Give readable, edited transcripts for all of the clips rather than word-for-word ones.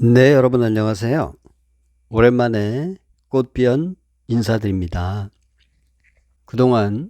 네, 여러분 안녕하세요. 오랜만에 꽃비연 인사드립니다. 그동안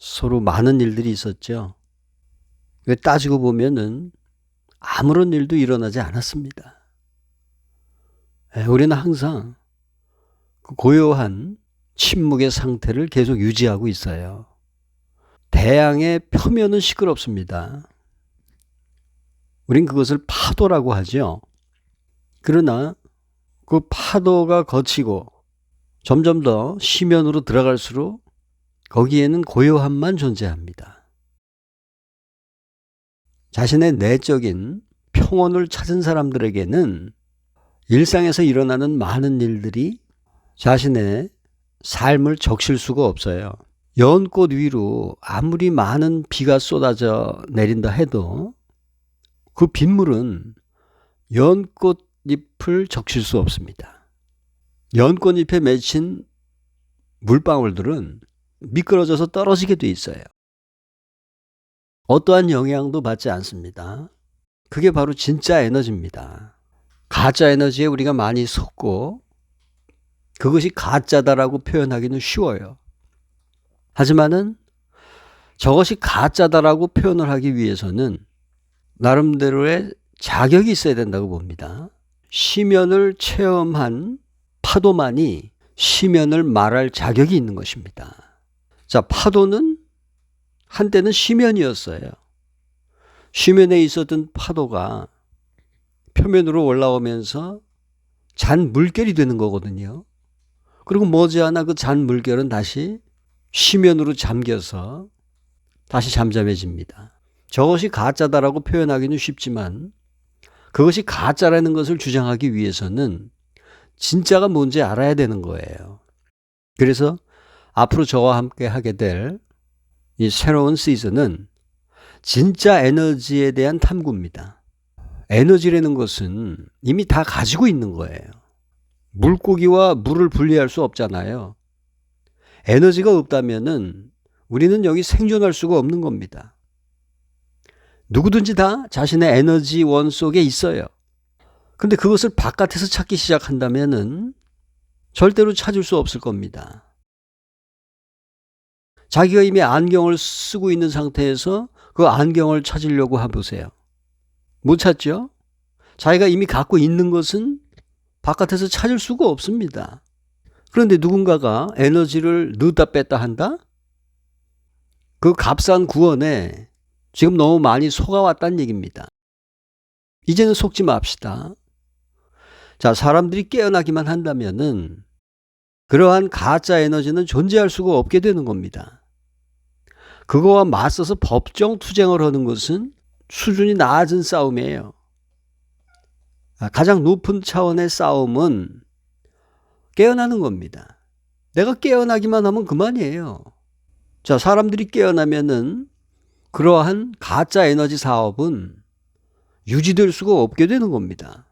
서로 많은 일들이 있었죠. 왜 따지고 보면은 아무런 일도 일어나지 않았습니다. 우리는 항상 그 고요한 침묵의 상태를 계속 유지하고 있어요. 대양의 표면은 시끄럽습니다. 우린 그것을 파도라고 하죠. 그러나 그 파도가 거치고 점점 더 심연으로 들어갈수록 거기에는 고요함만 존재합니다. 자신의 내적인 평온을 찾은 사람들에게는 일상에서 일어나는 많은 일들이 자신의 삶을 적실 수가 없어요. 연꽃 위로 아무리 많은 비가 쏟아져 내린다 해도 그 빗물은 연꽃잎을 적실 수 없습니다. 연꽃잎에 맺힌 물방울들은 미끄러져서 떨어지게 돼 있어요. 어떠한 영향도 받지 않습니다. 그게 바로 진짜 에너지입니다. 가짜 에너지에 우리가 많이 속고 그것이 가짜다라고 표현하기는 쉬워요. 하지만은 저것이 가짜다라고 표현을 하기 위해서는 나름대로의 자격이 있어야 된다고 봅니다. 심연을 체험한 파도만이 심연을 말할 자격이 있는 것입니다. 자, 파도는 한때는 심연이었어요. 심연에 있었던 파도가 표면으로 올라오면서 잔 물결이 되는 거거든요. 그리고 머지않아 그 잔 물결은 다시 심연으로 잠겨서 다시 잠잠해집니다. 저것이 가짜다라고 표현하기는 쉽지만 그것이 가짜라는 것을 주장하기 위해서는 진짜가 뭔지 알아야 되는 거예요. 그래서 앞으로 저와 함께 하게 될 이 새로운 시즌은 진짜 에너지에 대한 탐구입니다. 에너지라는 것은 이미 다 가지고 있는 거예요. 물고기와 물을 분리할 수 없잖아요. 에너지가 없다면은 우리는 여기 생존할 수가 없는 겁니다. 누구든지 다 자신의 에너지원 속에 있어요. 근데 그것을 바깥에서 찾기 시작한다면은 절대로 찾을 수 없을 겁니다. 자기가 이미 안경을 쓰고 있는 상태에서 그 안경을 찾으려고 해보세요. 못 찾죠? 자기가 이미 갖고 있는 것은 바깥에서 찾을 수가 없습니다. 그런데 누군가가 에너지를 넣었다 뺐다 한다? 그 값싼 구원에 지금 너무 많이 속아왔다는 얘기입니다. 이제는 속지 맙시다. 자, 사람들이 깨어나기만 한다면은 그러한 가짜 에너지는 존재할 수가 없게 되는 겁니다. 그거와 맞서서 법정 투쟁을 하는 것은 수준이 낮은 싸움이에요. 가장 높은 차원의 싸움은 깨어나는 겁니다. 내가 깨어나기만 하면 그만이에요. 자, 사람들이 깨어나면은 그러한 가짜 에너지 사업은 유지될 수가 없게 되는 겁니다.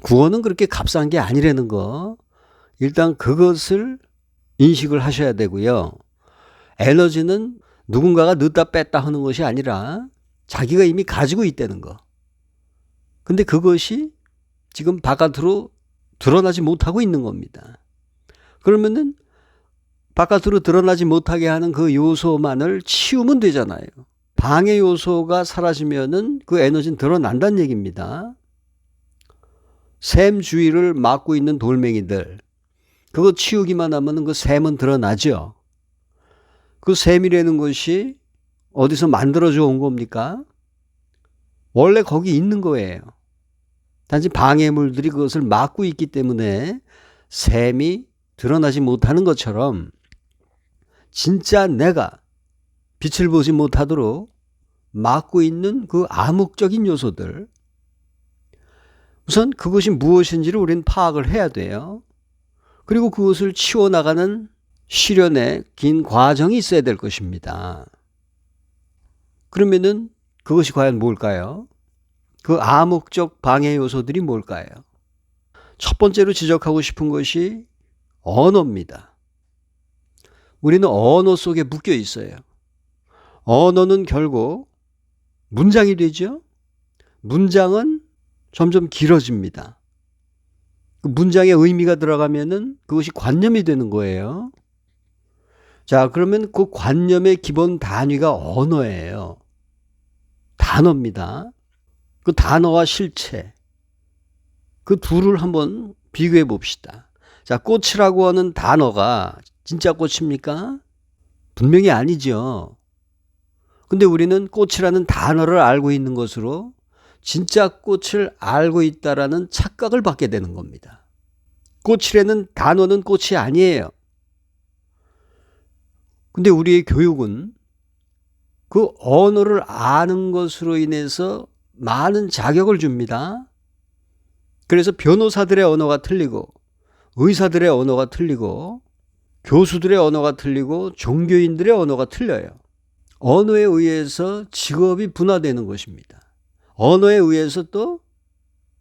구원은 그렇게 값싼 게 아니라는 거, 일단 그것을 인식을 하셔야 되고요. 에너지는 누군가가 넣다 뺐다 하는 것이 아니라 자기가 이미 가지고 있다는 거. 근데 그것이 지금 바깥으로 드러나지 못하고 있는 겁니다. 그러면은 바깥으로 드러나지 못하게 하는 그 요소만을 치우면 되잖아요. 방해 요소가 사라지면은 그 에너지는 드러난다는 얘기입니다. 샘 주위를 막고 있는 돌멩이들, 그거 치우기만 하면 그 샘은 드러나죠. 그 샘이라는 것이 어디서 만들어져 온 겁니까? 원래 거기 있는 거예요. 단지 방해물들이 그것을 막고 있기 때문에 샘이 드러나지 못하는 것처럼 진짜 내가 빛을 보지 못하도록 막고 있는 그 암흑적인 요소들, 우선 그것이 무엇인지를 우리는 파악을 해야 돼요. 그리고 그것을 치워나가는 실현의 긴 과정이 있어야 될 것입니다. 그러면은 그것이 과연 뭘까요? 그 암흑적 방해 요소들이 뭘까요? 첫 번째로 지적하고 싶은 것이 언어입니다. 우리는 언어 속에 묶여 있어요. 언어는 결국 문장이 되죠. 문장은 점점 길어집니다. 그 문장에 의미가 들어가면은 그것이 관념이 되는 거예요. 자, 그러면 그 관념의 기본 단위가 언어예요. 단어입니다. 그 단어와 실체. 그 둘을 한번 비교해 봅시다. 자, 꽃이라고 하는 단어가 진짜 꽃입니까? 분명히 아니죠. 근데 우리는 꽃이라는 단어를 알고 있는 것으로 진짜 꽃을 알고 있다라는 착각을 받게 되는 겁니다. 꽃이라는 단어는 꽃이 아니에요. 근데 우리의 교육은 그 언어를 아는 것으로 인해서 많은 자격을 줍니다. 그래서 변호사들의 언어가 틀리고 의사들의 언어가 틀리고 교수들의 언어가 틀리고 종교인들의 언어가 틀려요. 언어에 의해서 직업이 분화되는 것입니다. 언어에 의해서 또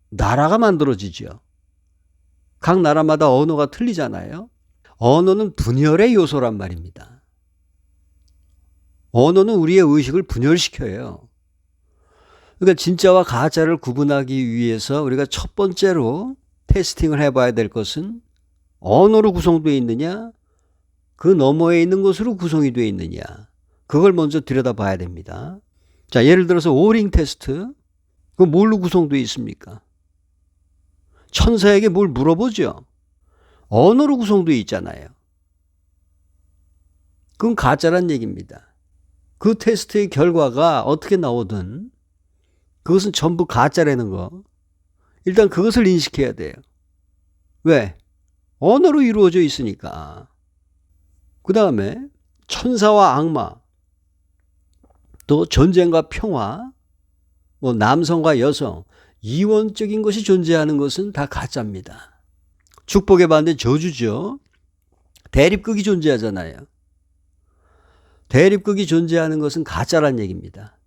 나라가 만들어지죠. 각 나라마다 언어가 틀리잖아요. 언어는 분열의 요소란 말입니다. 언어는 우리의 의식을 분열시켜요. 그러니까 진짜와 가짜를 구분하기 위해서 우리가 첫 번째로 테스팅을 해봐야 될 것은 언어로 구성되어 있느냐, 그 너머에 있는 것으로 구성이 되어 있느냐, 그걸 먼저 들여다봐야 됩니다. 자, 예를 들어서 오링 테스트, 그 뭘로 구성되어 있습니까? 천사에게 뭘 물어보죠? 언어로 구성되어 있잖아요. 그건 가짜란 얘기입니다. 그 테스트의 결과가 어떻게 나오든 그것은 전부 가짜라는 거. 일단 그것을 인식해야 돼요. 왜? 언어로 이루어져 있으니까. 그 다음에 천사와 악마, 또 전쟁과 평화, 뭐 남성과 여성, 이원적인 것이 존재하는 것은 다 가짜입니다. 축복의 반대 저주죠. 대립극이 존재하잖아요. 대립극이 존재하는 것은 가짜란 얘기입니다.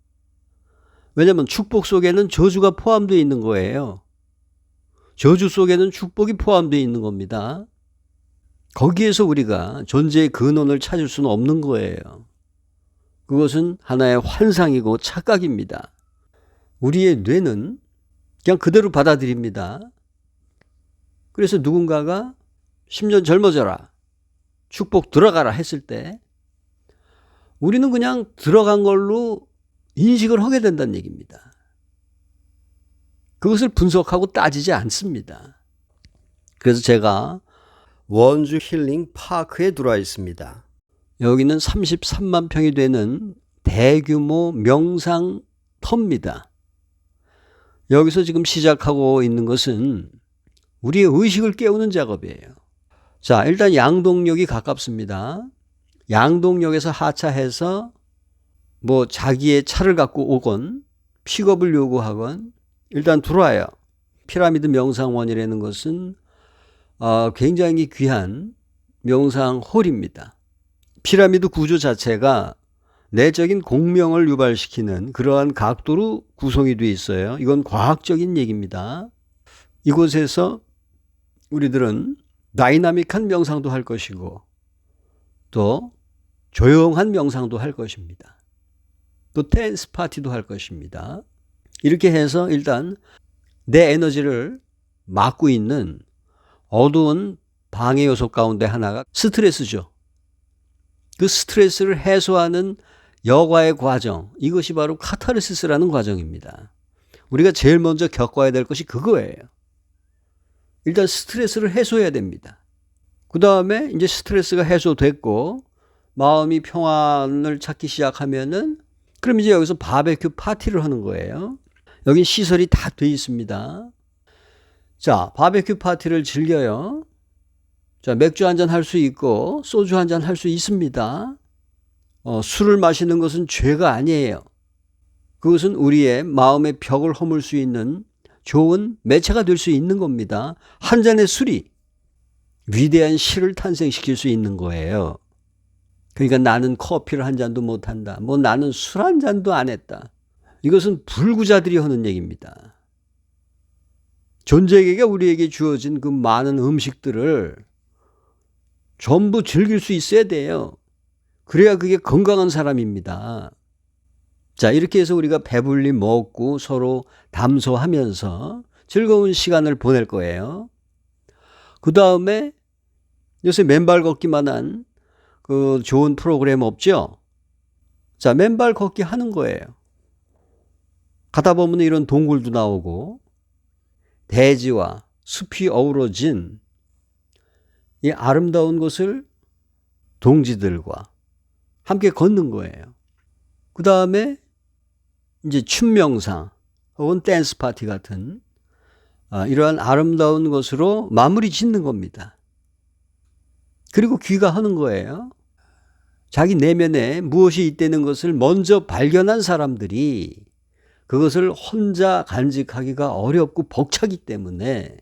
왜냐하면 축복 속에는 저주가 포함되어 있는 거예요. 저주 속에는 축복이 포함되어 있는 겁니다. 거기에서 우리가 존재의 근원을 찾을 수는 없는 거예요. 그것은 하나의 환상이고 착각입니다. 우리의 뇌는 그냥 그대로 받아들입니다. 그래서 누군가가 10년 젊어져라, 축복 들어가라 했을 때 우리는 그냥 들어간 걸로 인식을 하게 된다는 얘기입니다. 그것을 분석하고 따지지 않습니다. 그래서 제가 원주 힐링 파크에 들어와 있습니다. 여기는 33만 평이 되는 대규모 명상터입니다. 여기서 지금 시작하고 있는 것은 우리의 의식을 깨우는 작업이에요. 자, 일단 양동역이 가깝습니다. 양동역에서 하차해서 뭐 자기의 차를 갖고 오건 픽업을 요구하건 일단 들어와요. 피라미드 명상원이라는 것은 굉장히 귀한 명상홀입니다. 피라미드 구조 자체가 내적인 공명을 유발시키는 그러한 각도로 구성이 되어 있어요. 이건 과학적인 얘기입니다. 이곳에서 우리들은 다이나믹한 명상도 할 것이고 또 조용한 명상도 할 것입니다. 또 댄스 파티도 할 것입니다. 이렇게 해서 일단 내 에너지를 막고 있는 어두운 방해 요소 가운데 하나가 스트레스죠. 그 스트레스를 해소하는 여과의 과정, 이것이 바로 카타르시스라는 과정입니다. 우리가 제일 먼저 겪어야 될 것이 그거예요. 일단 스트레스를 해소해야 됩니다. 그 다음에 이제 스트레스가 해소됐고 마음이 평안을 찾기 시작하면은 그럼 이제 여기서 바베큐 파티를 하는 거예요. 여긴 시설이 다 돼 있습니다. 자, 바베큐 파티를 즐겨요. 자, 맥주 한잔 할 수 있고 소주 한잔 할 수 있습니다. 술을 마시는 것은 죄가 아니에요. 그것은 우리의 마음의 벽을 허물 수 있는 좋은 매체가 될 수 있는 겁니다. 한 잔의 술이 위대한 시를 탄생시킬 수 있는 거예요. 그러니까 나는 커피를 한 잔도 못한다. 뭐 나는 술 한 잔도 안 했다. 이것은 불구자들이 하는 얘기입니다. 존재에게 우리에게 주어진 그 많은 음식들을 전부 즐길 수 있어야 돼요. 그래야 그게 건강한 사람입니다. 자, 이렇게 해서 우리가 배불리 먹고 서로 담소하면서 즐거운 시간을 보낼 거예요. 그 다음에 요새 맨발 걷기만한 그 좋은 프로그램 없죠? 자, 맨발 걷기 하는 거예요. 가다 보면 이런 동굴도 나오고 대지와 숲이 어우러진 이 아름다운 곳을 동지들과 함께 걷는 거예요. 그 다음에 이제 춤 명상 혹은 댄스 파티 같은 이러한 아름다운 것으로 마무리 짓는 겁니다. 그리고 귀가하는 거예요. 자기 내면에 무엇이 있다는 것을 먼저 발견한 사람들이 그것을 혼자 간직하기가 어렵고 벅차기 때문에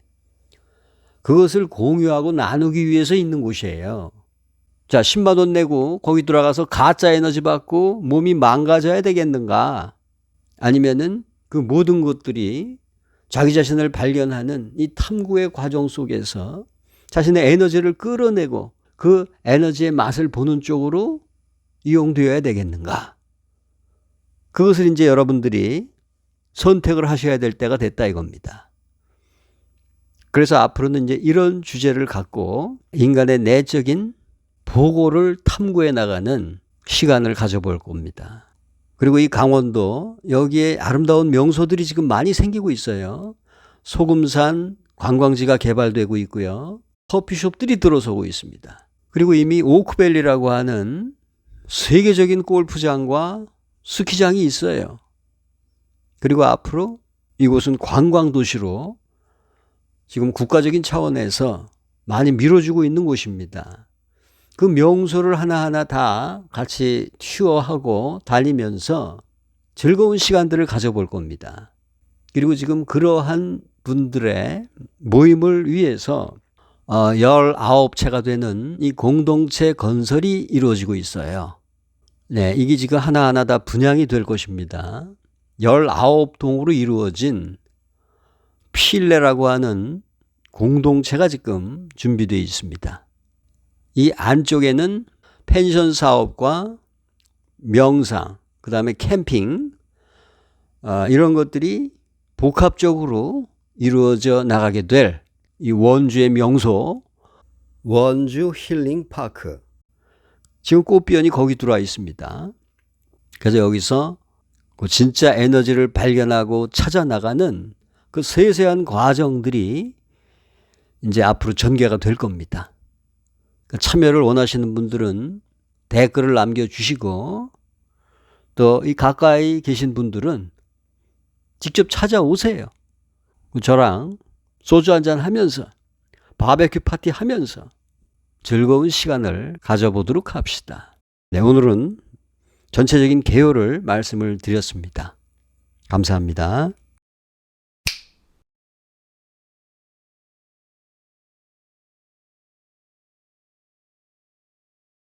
그것을 공유하고 나누기 위해서 있는 곳이에요. 자, 10만 원 내고 거기 들어가서 가짜 에너지 받고 몸이 망가져야 되겠는가? 아니면은 그 모든 것들이 자기 자신을 발견하는 이 탐구의 과정 속에서 자신의 에너지를 끌어내고 그 에너지의 맛을 보는 쪽으로 이용되어야 되겠는가? 그것을 이제 여러분들이 선택을 하셔야 될 때가 됐다 이겁니다. 그래서 앞으로는 이제 이런 주제를 갖고 인간의 내적인 보고를 탐구해 나가는 시간을 가져볼 겁니다. 그리고 이 강원도 여기에 아름다운 명소들이 지금 많이 생기고 있어요. 소금산 관광지가 개발되고 있고요. 커피숍들이 들어서고 있습니다. 그리고 이미 오크밸리라고 하는 세계적인 골프장과 스키장이 있어요. 그리고 앞으로 이곳은 관광도시로 지금 국가적인 차원에서 많이 밀어주고 있는 곳입니다. 그 명소를 하나하나 다 같이 튜어하고 다니면서 즐거운 시간들을 가져볼 겁니다. 그리고 지금 그러한 분들의 모임을 위해서 19채가 되는 이 공동체 건설이 이루어지고 있어요. 네, 이게 지금 하나하나 다 분양이 될 것입니다. 19동으로 이루어진 필레라고 하는 공동체가 지금 준비되어 있습니다. 이 안쪽에는 펜션 사업과 명상, 그 다음에 캠핑 이런 것들이 복합적으로 이루어져 나가게 될 이 원주의 명소 원주 힐링 파크. 지금 꽃비연이 거기 들어와 있습니다. 그래서 여기서 진짜 에너지를 발견하고 찾아 나가는 그 세세한 과정들이 이제 앞으로 전개가 될 겁니다. 참여를 원하시는 분들은 댓글을 남겨주시고 또 이 가까이 계신 분들은 직접 찾아오세요. 저랑 소주 한잔 하면서 바베큐 파티 하면서 즐거운 시간을 가져보도록 합시다. 네, 오늘은 전체적인 개요를 말씀을 드렸습니다. 감사합니다.